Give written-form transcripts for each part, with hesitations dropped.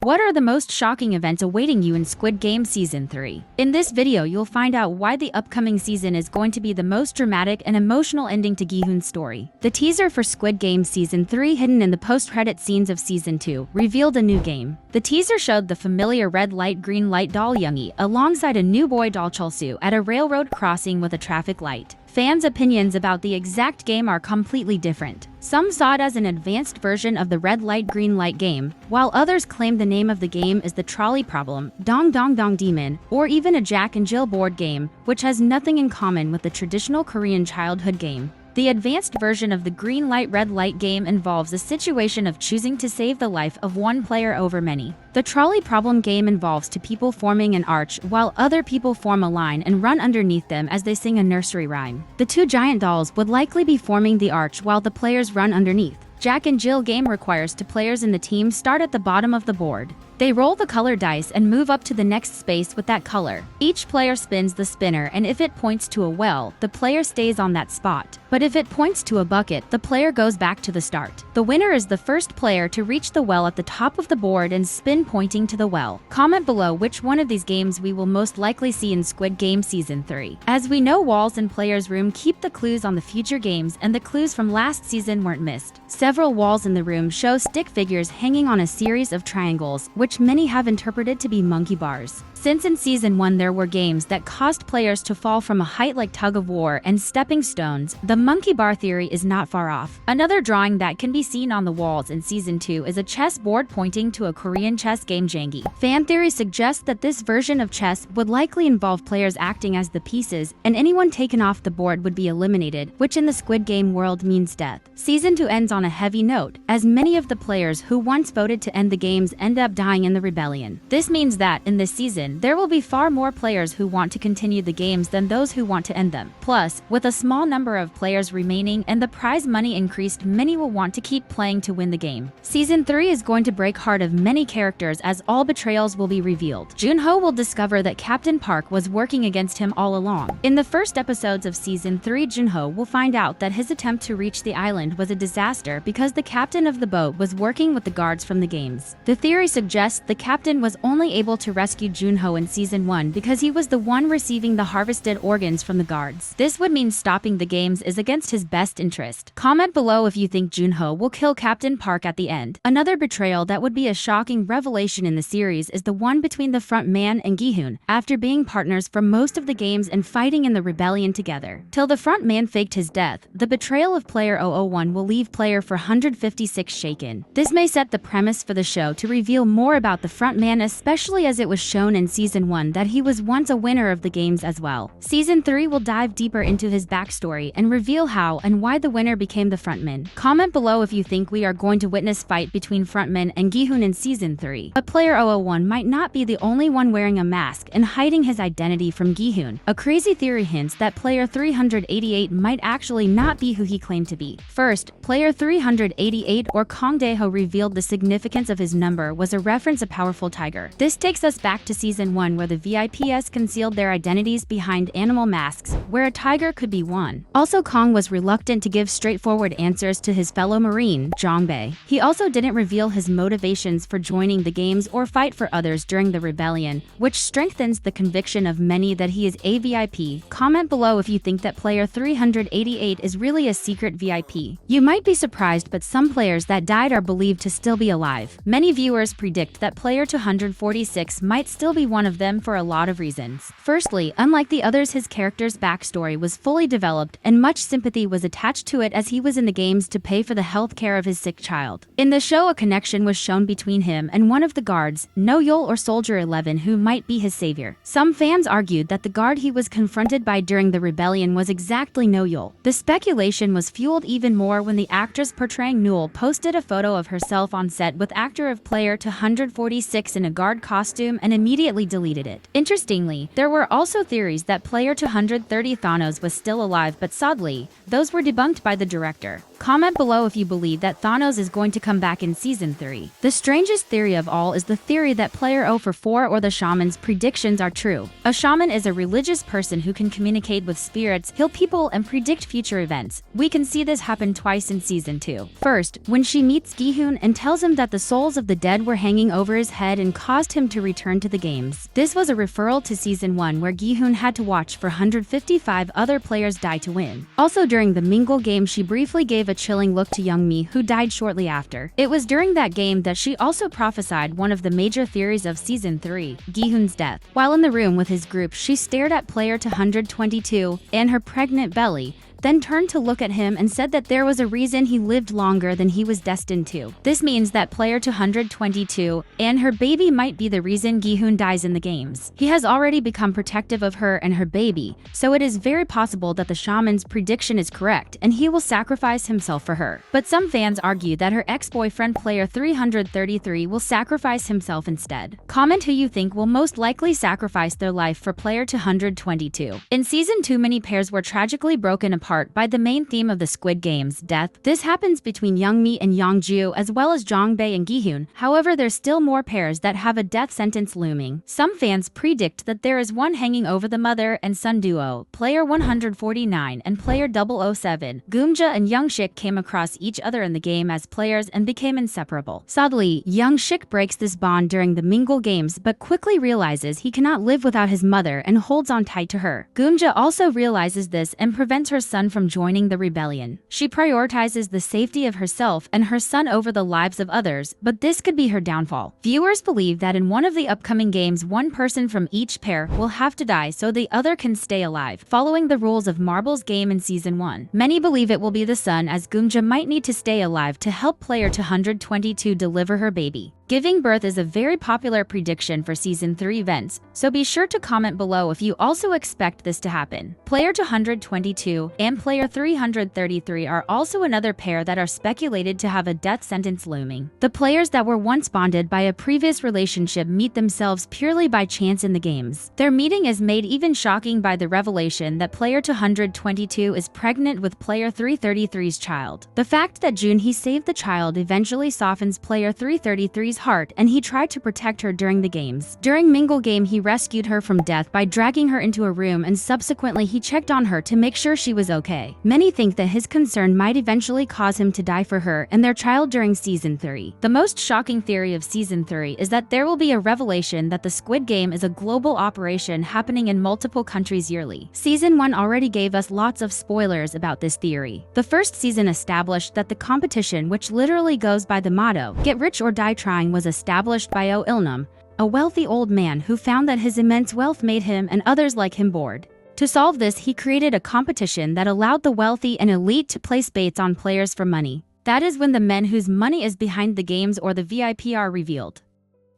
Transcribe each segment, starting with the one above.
What are the most shocking events awaiting you in Squid Game Season 3? In this video, you'll find out why the upcoming season is going to be the most dramatic and emotional ending to Gihun's story. The teaser for Squid Game Season 3, hidden in the post-credit scenes of Season 2, revealed a new game. The teaser showed the familiar red light green light doll Younghee alongside a new boy doll Chulsoo at a railroad crossing with a traffic light. Fans' opinions about the exact game are completely different. Some saw it as an advanced version of the red light green light game, while others claimed the name of the game is the Trolley Problem, Dong Dong Dong Demon, or even a Jack and Jill board game, which has nothing in common with the traditional Korean childhood game. The advanced version of the green light red light game involves a situation of choosing to save the life of one player over many. The trolley problem game involves two people forming an arch while other people form a line and run underneath them as they sing a nursery rhyme. The two giant dolls would likely be forming the arch while the players run underneath. Jack and Jill game requires two players in the team start at the bottom of the board. They roll the color dice and move up to the next space with that color. Each player spins the spinner, and if it points to a well, the player stays on that spot. But if it points to a bucket, the player goes back to the start. The winner is the first player to reach the well at the top of the board and spin pointing to the well. Comment below which one of these games we will most likely see in Squid Game Season 3. As we know, walls in players' room keep the clues on the future games, and the clues from last season weren't missed. Several walls in the room show stick figures hanging on a series of triangles, which many have interpreted to be monkey bars. Since in Season 1 there were games that caused players to fall from a height like tug-of-war and stepping stones, the monkey bar theory is not far off. Another drawing that can be seen on the walls in Season 2 is a chess board pointing to a Korean chess game Younghee. Fan theory suggests that this version of chess would likely involve players acting as the pieces, and anyone taken off the board would be eliminated, which in the Squid Game world means death. Season 2 ends on a heavy note, as many of the players who once voted to end the games end up dying in the rebellion. This means that, in this season, there will be far more players who want to continue the games than those who want to end them. Plus, with a small number of players remaining and the prize money increased, many will want to keep playing to win the game. Season 3 is going to break heart of many characters as all betrayals will be revealed. Junho will discover that Captain Park was working against him all along. In the first episodes of Season 3, Junho will find out that his attempt to reach the island was a disaster because the captain of the boat was working with the guards from the games. The theory suggests the captain was only able to rescue Junho in Season 1 because he was the one receiving the harvested organs from the guards. This would mean stopping the games is against his best interest. Comment below if you think Junho will kill Captain Park at the end. Another betrayal that would be a shocking revelation in the series is the one between the front man and Gihun, after being partners for most of the games and fighting in the rebellion together. Till the front man faked his death, the betrayal of player 001 will leave player 456 shaken. This may set the premise for the show to reveal more about the front man, especially as it was shown in Season 1 that he was once a winner of the games as well. Season 3 will dive deeper into his backstory and reveal how and why the winner became the frontman. Comment below if you think we are going to witness fight between frontman and Gihun in Season 3. But player 001 might not be the only one wearing a mask and hiding his identity from Gihun. A crazy theory hints that player 388 might actually not be who he claimed to be. First, player 388 or Kong Daeho revealed the significance of his number was a reference a powerful tiger. This takes us back to Season 1 where the VIPs concealed their identities behind animal masks, where a tiger could be one. Also, Kong was reluctant to give straightforward answers to his fellow Marine, Jongbei. He also didn't reveal his motivations for joining the games or fight for others during the rebellion, which strengthens the conviction of many that he is a VIP. Comment below if you think that player 388 is really a secret VIP. You might be surprised, but some players that died are believed to still be alive. Many viewers predict that player 246 might still be one of them for a lot of reasons. Firstly, unlike the others, his character's backstory was fully developed and much sympathy was attached to it as he was in the games to pay for the health care of his sick child. In the show, a connection was shown between him and one of the guards, No-Yul or Soldier 11, who might be his savior. Some fans argued that the guard he was confronted by during the rebellion was exactly No-Yul. The speculation was fueled even more when the actress portraying Newell posted a photo of herself on set with actor of player 246 in a guard costume and immediately deleted it. Interestingly, there were also theories that player 230 Thanos was still alive, but sadly, those were debunked by the director. Comment below if you believe that Thanos is going to come back in Season 3. The strangest theory of all is the theory that player 0 for 4 or the shaman's predictions are true. A shaman is a religious person who can communicate with spirits, heal people, and predict future events. We can see this happen twice in Season 2. First, when she meets Gihun and tells him that the souls of the dead were hanging over his head and caused him to return to the games. This was a referral to Season 1 where Gihun had to watch for 155 other players die to win. Also during the Mingle game, she briefly gave a chilling look to Younghee, who died shortly after. It was during that game that she also prophesied one of the major theories of Season 3, Gihun's death. While in the room with his group, she stared at player 222 and her pregnant belly, then turned to look at him and said that there was a reason he lived longer than he was destined to. This means that player 222 and her baby might be the reason Gihun dies in the games. He has already become protective of her and her baby, so it is very possible that the shaman's prediction is correct and he will sacrifice himself for her. But some fans argue that her ex-boyfriend player 333 will sacrifice himself instead. Comment who you think will most likely sacrifice their life for player 222. In Season 2, many pairs were tragically broken apart by the main theme of the Squid Game's death. This happens between Youngmi and Yongju as well as Jongbei and Gihun. However, there's still more pairs that have a death sentence looming. Some fans predict that there is one hanging over the mother and son duo, player 149 and player 007. Goomja and Youngshik came across each other in the game as players and became inseparable. Sadly, Youngshik breaks this bond during the Mingle games but quickly realizes he cannot live without his mother and holds on tight to her. Goomja also realizes this and prevents her son from joining the rebellion. She prioritizes the safety of herself and her son over the lives of others, but this could be her downfall. Viewers believe that in one of the upcoming games, one person from each pair will have to die so the other can stay alive, following the rules of Marbles game in Season 1. Many believe it will be the son, as Goomja might need to stay alive to help player 222 deliver her baby. Giving birth is a very popular prediction for Season 3 events, so be sure to comment below if you also expect this to happen. Player 222 and player 333 are also another pair that are speculated to have a death sentence looming. The players that were once bonded by a previous relationship meet themselves purely by chance in the games. Their meeting is made even shocking by the revelation that player 222 is pregnant with player 333's child. The fact that Younghee saved the child eventually softens player 333's heart, and he tried to protect her during the games. During Mingle game, he rescued her from death by dragging her into a room, and subsequently he checked on her to make sure she was okay. Many think that his concern might eventually cause him to die for her and their child during Season 3. The most shocking theory of Season 3 is that there will be a revelation that the Squid Game is a global operation happening in multiple countries yearly. Season 1 already gave us lots of spoilers about this theory. The first season established that the competition, which literally goes by the motto, "Get rich or die trying," was established by O Ilnum, a wealthy old man who found that his immense wealth made him and others like him bored. To solve this, he created a competition that allowed the wealthy and elite to place bets on players for money. That is when the men whose money is behind the games or the VIP are revealed.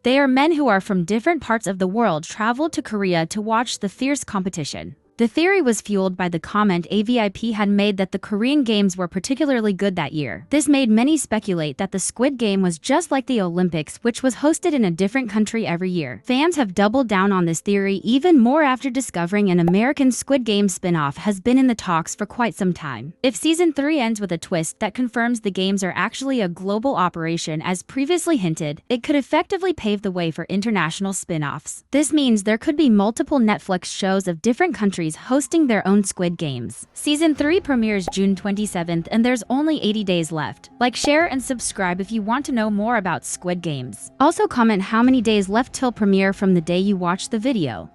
They are men who are from different parts of the world traveled to Korea to watch the fierce competition. The theory was fueled by the comment a VIP had made that the Korean Games were particularly good that year. This made many speculate that the Squid Game was just like the Olympics, which was hosted in a different country every year. Fans have doubled down on this theory even more after discovering an American Squid Game spin-off has been in the talks for quite some time. If Season 3 ends with a twist that confirms the games are actually a global operation as previously hinted, it could effectively pave the way for international spin-offs. This means there could be multiple Netflix shows of different countries hosting their own Squid Games. Season 3 premieres June 27th and there's only 80 days left. Like, share, and subscribe if you want to know more about Squid Games. Also comment how many days left till premiere from the day you watch the video.